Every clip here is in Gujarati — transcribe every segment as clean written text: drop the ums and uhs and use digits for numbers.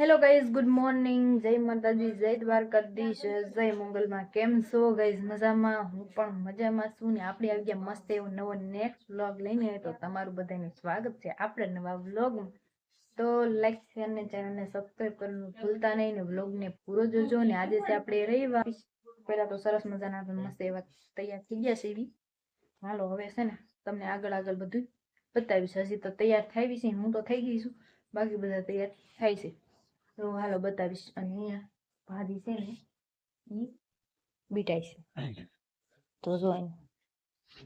Hello guys, good morning. જય માતાજી, જય દ્વારકાધીશ, જય મંગલમાં. કેમ છો ગાઈઝ? મજામાં? હું પણ મજામાં છું ને આપણે આવી ગયા મસ્ત એવો નવો નેક્સ્ટ વ્લોગ લઈને. તો તમારું બધાનું સ્વાગત છે આપણે નવા વ્લોગમાં. તો લાઈક શેર ને ચેનલને સબસ્ક્રાઈબ કરવાનું ભૂલતા નહીં ને વ્લોગને પૂરો જોજો. ને આજે છે આપણે રવિવાર. પહેલા તો સરસ મજાના મસ્ત એવા તૈયાર થઈ ગયા છે એવી. હાલો હવે છે ને તમને આગળ બધું બતાવીશ. હજી તો તૈયાર થઈ છે, હું તો થઈ ગઈ છું, બાકી બધા તૈયાર થાય છે. તો હાલો બતાવીશ. અને અહીંયા ભાજી છે ને એ બીટાઈ છે. તો જો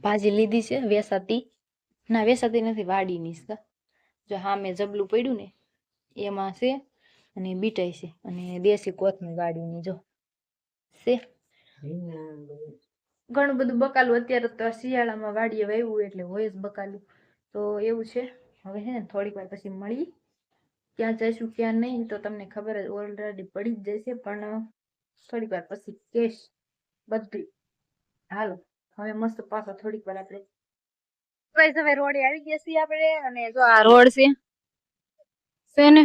ભાજી લીધી છે વેસાતી, ના વેસાતી નથી, વાડીની છે. જો હા મેં જબલું પડ્યું ને એમાં છે અને બીટાઈ છે. અને દેશી કોથમીર વાડીની જો છે. ઘણું બધું બકાલું અત્યારે તો શિયાળામાં વાડીએ વાવ્યું એટલે હોય જ બકાલું. તો એવું છે. હવે છે ને થોડીક વાર પછી મળી ક્યાં જઈશું ક્યાં નહીં તો તમને ખબર જ ઓલરેડી પડી જ જશે, પણ થોડીક વાર પછી કેશ બધી. હાલો હવે મસ્ત પાછા થોડીક વાર આપણે હવે રોડે આવી ગયા છીએ આપણે. અને જો આ રોડ છે ને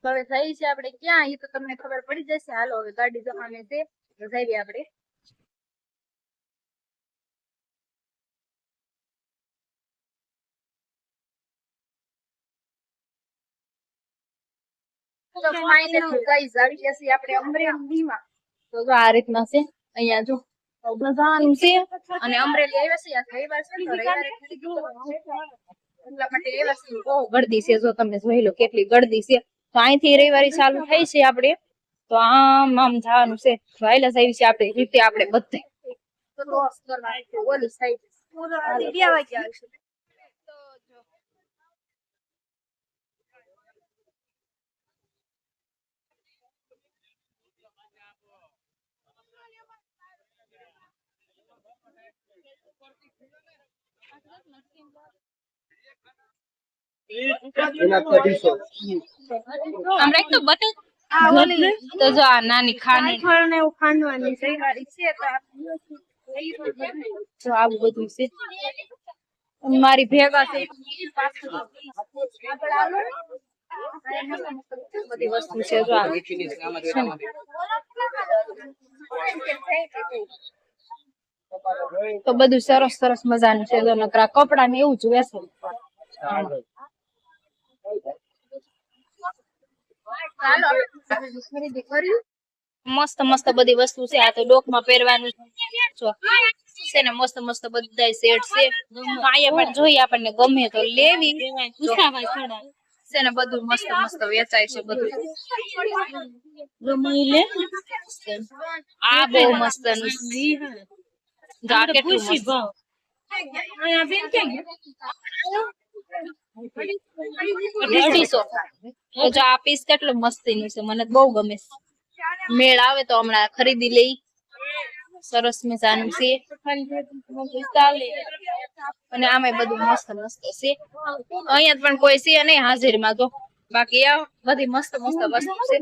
હવે થઈ છે આપણે ક્યાં એ તો તમને ખબર પડી જશે. હાલો હવે ગાડી જવાની છે તો જઈએ આપણે. તો ફાઇનલી ગાઈસ આવી ગયા છીએ આપણે અમરેલીમાં. તો જો આ રીતના છે અહીંયા જો બધાનું છે. અને અમરેલી આવ્યા છે આ રવિવાર છે તો રવિવારે એટલા માટે એવા છે. બહુ ગળદી છે, જો તમે જોઈ લો કેટલી ગળદી છે. તો અહીંથી રવિવારે ચાલુ થઈ છે આપણે. તો આમ જવાનું છે. વાયલા આવી છે આપણે રીતે આપણે બધે ક્રોસ કરવા ઓલી સાઈડ 2 વાગ્યા આવશે. તો જો આ નાની ખાંડવાની છે. આવું બધું છે. મારી ભેગા છે બધી વસ્તુ છે. જો તો બધું સરસ સરસ મજાનું છે. નકરા કપડા ને એવું જ વેસે. મસ્ત મસ્ત બધી વસ્તુ છે. આ તો ડોકમાં પહેરવાનું છે ને મસ્ત મસ્ત બધા સેટ છે. અહીંયા પણ જોઈએ આપણને ગમે તો લેવી છે ને બધું મસ્ત મસ્ત વેચાય છે બધું. આ બહુ મસ્ત કેટલું મસ્ત. આ પીસ કેટલું મસ્તી નું છે, મને બહુ ગમે. મેળ આવે તો હમણાં ખરીદી લઈ. સરસ મજાનું છે અને આમાં બધું મસ્ત મસ્ત છે. અહીંયા પણ કોઈ છે નહીં હાજરીમાં તો, બાકી આ બધી મસ્ત મસ્ત વસ્તુ છે.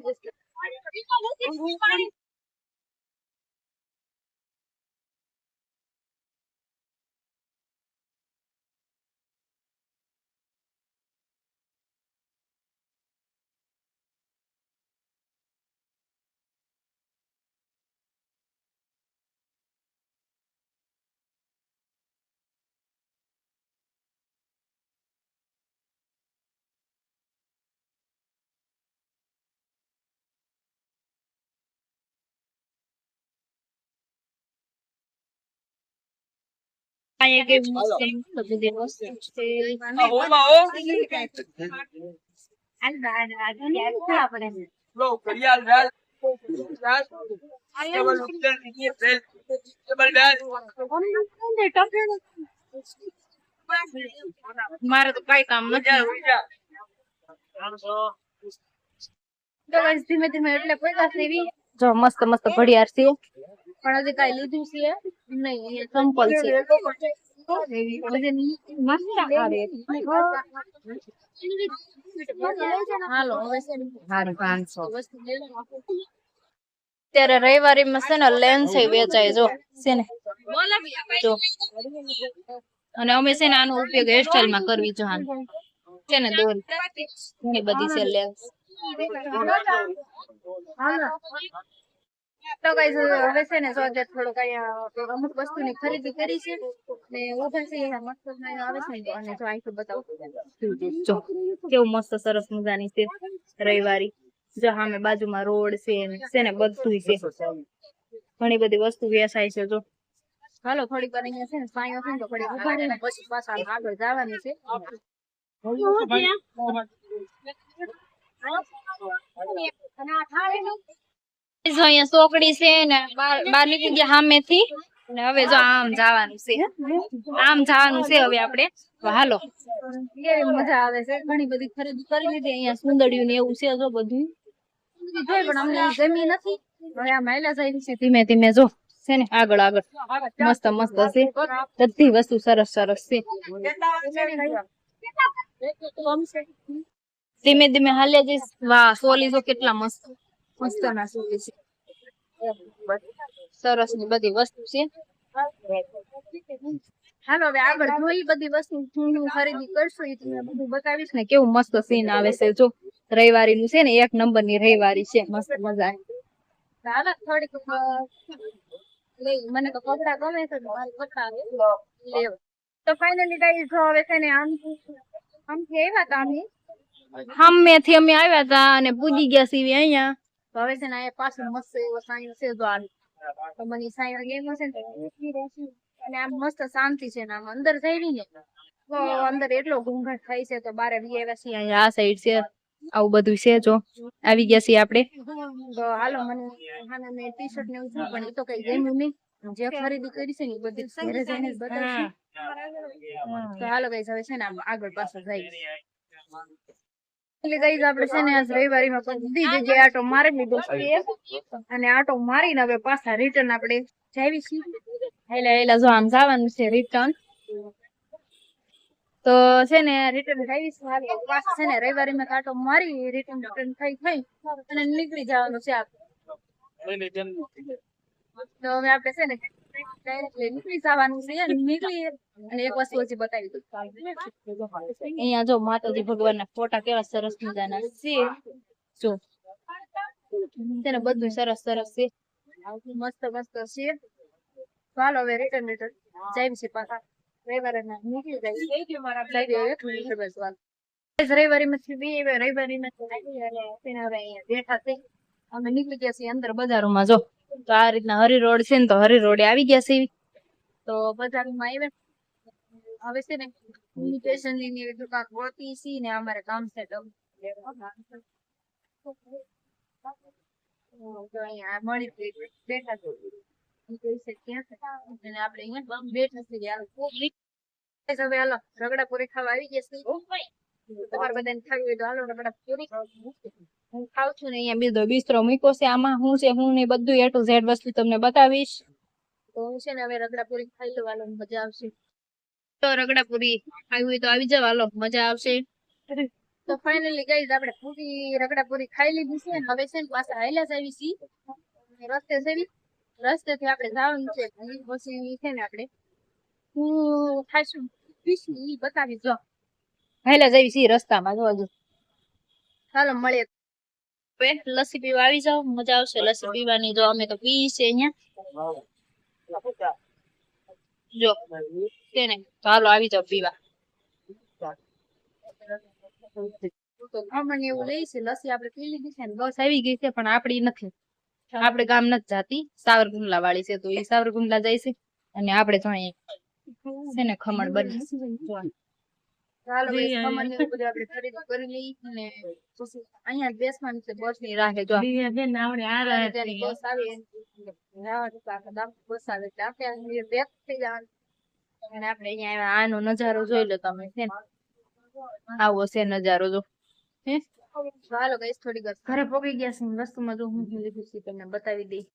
મારે તો કઈ કામ નથી. ધીમે ધીમે એટલે કોઈ જો મસ્ત મસ્ત ઘડિયાળ છે, પણ હજી કઈ લીધું છે નહીં. સિમ્પલ છે. હાલો હવે અત્યારે રવિવારી માં છે ને લેન્સ વેચાય જો છે ને જો. અને અમે છે ને આનો ઉપયોગ હેરસ્ટાઈલ માં કરવી જો છે ને દોરી ઘણી બધી છે લેન્સ. તો ગાઈસ હવે છે ને જો થોડુંક અહીંયા અમુક વસ્તુની ખરીદી કરી છે ને ઉભા છે અહીંયા મસ્ત આવે છે ને અને જો અહીંથી બતાવું જો કેવું મસ્ત સરસ મજાની છે રવિવારી જો સામે બાજુમાં રોડ છે ને બધું છે ઘણી બધી વસ્તુ વેચાય છે જો હાલો થોડીક વાર અહીંયા છે ને સાયો છે ને તો થોડી ઉભા રહીને પછી પાછા આગળ જવાનું છે જો અહીંયા ચોકડી છે ને બાર નીકળી ગયા સામેથી ને હવે જો આમ જવાનું છે હવે આપણે હાલો કેવી મજા આવે છે ઘણી બધી ખરીદી કરી લીધી અહીંયા સુંદરિયું ને એવું છે જો બધું જોઈ પણ અમને જમી નથી હવે આ મહિલા જાય છે ધીમે ધીમે જો છે ને આગળ મસ્ત છે બધી વસ્તુ સરસ છે ધીમે ધીમે હાલે જઈશ વાહ સોલી જો કેટલા મસ્ત ના સોલી છે સરસ ની બધી વસ્તુ છે હાલો હવે આગળ જોઈ બધી વસ્તુ હું ખરીદી કરશું એ તમને બધું બતાવીશ ને કેવું મસ્ત સીન આવે છે જો રવિવારી નું છે ને એક નંબર ની રવિવારી છે મસ્ત મજા આવે થોડીક મને તો કપડા ગમે છે તો ફાઇનલી ગાઈસ હવે છે ને આમથી આવ્યા હતા સામેથી અમે આવ્યા હતા અને પૂજી ગયા છીએ અહીંયા તો હવે છે ને અહીંયા પાછળ મસ્ત એવો સાયો છે જો તો મને સાયો ગેમ છે ને અને આમ મસ્ત શાંતિ છે ને આમ અંદર જઈ ને તો અંદર એટલો ઘૂંઘાટ થાય છે તો બારે આવ્યા છીએ અહીંયા આ સાઈડ છે આવું બધું છે જો આવી ગયા છીએ આપણે તો હાલો મને મેં ટી શર્ટ ને એવું પણ એ તો કઈ ગમ્યું નહીં જે ખરીદી કરી છે ને બધી ઘરે જઈને જ બતાવશું તો હાલો ગાઈસ હવે છે ને આગળ પાછળ જઈએ એટલે ગાઈસ આપણે છે ને આજ રવિવારીમાં બધી જગ્યાએ આટો મારી લીધો છે અને આટો મારીને હવે પાછા રિટર્ન આપણે જાવી છીએ હેલા જો આમ જવાનું છે રિટર્ન તો છે ને રિટર્ન જાવી છે પાછા છે ને રવિવારીમાં આટો મારી રિટર્ન થઈ અને નીકળી જવાનું છે આપણે તો હવે આપણે છે ને નીકળી જવાનું છે નીકળી અને એક વસ્તુ હજી બતાવી દઉં અહીંયા જો માતાજી ભગવાન ના ફોટા કેવા સરસ મજાના છે જો તેને બધું સરસ છે મસ્ત છે ચાલો હવે રિટર્ન જાય છે પાછા રવિવારે નીકળી જાય રવિવારી માં બેઠા છે અમે નીકળી ગયા છીએ અંદર બજારોમાં જો તો આ રીતના હરી રોડ છે ને તો હરી રોડે આવી ગયા છે તો બજારમાં આવ્યા હવે છે ને ઇમિટેશન ની દુકાન ગોતી છે ને અમારે કામ છે તો અહીંયા મળી બેઠા આપણે અહીંયા બેઠા છીએ હવે હાલો રગડા પૂરી ખાવા આવી ગયા છે તમારે બધાને ખાવી હોય તો હાલો રગડા પૂરી હું ખાઉં છું ને અહીંયા બીજો બિસ્તરો મૂક્યો છે આમાં હું છે હું ને બધું A to Z વસ્તુ તમને બતાવીશ તો હું છે ને હવે રગડા પૂરી ખાઈ લેવાનો મજા આવશે તો રગડા પૂરી ખાવી હોય તો આવી જાવ હાલો મજા આવશે તો ફાઇનલી ગાઈઝ આપણે પૂરી રગડા પૂરી ખાઈ લીધી છે હવે છે ને પાછા હાલ્યા જ આવી છીએ રસ્તેથી આપણે જવાનું છે પછી છે ને આપણે હું ખાઈશું ઈ બતાવી જો હાલ્યા જ આવી છીએ રસ્તામાં જો હજુ ચાલો મળીએ લસ્સી પીવા આવી જાવ મજા આવશે લસ્સી પીવાની જો અમે તો પી છે અહીંયા જો તેને તો હાલો આવી જાવ પીવા અમને એવું લઈ છે લસ્સી આપણે પી લીધી છે ને બસ આવી ગઈ છે પણ આપડી નથી આપણે ગામ નથી જાતી સાવરકુંડલા વાળી છે તો એ સાવરકુંડલા જાય છે અને આપણે જો અહીંયા છે ને ખમણ બની ચાલો ખમણ ને બધું આપણે ખરીદી કરી લઈ અને અહીંયા બેસવાનું છે બસ ની રાહે જો બસ આવે બસ આવે એટલે આપણે બેક થઈ જવાનું અને આપણે અહીંયા આનો નજારો જોઈ લો તમે છે ને આવો છે નજારો જો હે ચાલો ગાઈસ થોડી વાર ઘરે પહોંચી ગયા છે વસ્તુમાં જો હું લીધું છે તમને બતાવી દઈ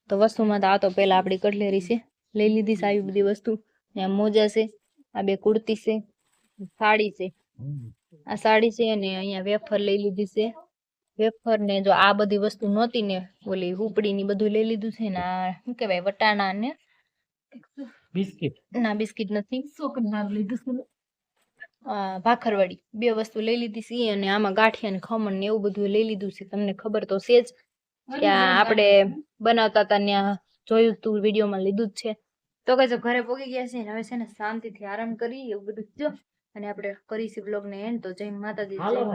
તો વસ્તુમાં તો આ તો પેલા આપડી કટલેરી છે લઈ લીધી છે આવી બધી વસ્તુ ત્યાં મોજા છે આ બે કુર્તી છે સાડી છે આ સાડી છે અને અહીંયા વેફર લઈ લીધી છે વેફર ને જો આ બધી વસ્તુ નહોતી ને ઓલી હુપડી ની બધું લઈ લીધું છે ને આ શું કહેવાય વટાણા ને બિસ્કિટ ના બિસ્કિટ નથી લીધું છે ભાખરવડી 2 વસ્તુ લઈ લીધી છે અને આમાં ગાંઠિયા ને ખમણ ને એવું બધું લઈ લીધું છે. તમને ખબર તો છે જ ત્યાં આપણે બનાવતા હતા ત્યાં જોયું તું વિડીયોમાં લીધું જ છે. તો કઈ ઘરે પોગી ગયા છે ને હવે છે ને શાંતિથી આરામ કરી એવું બધું જો અને આપણે કરીશું બ્લોગ ને એન્ડ. તો જય માતાજી જય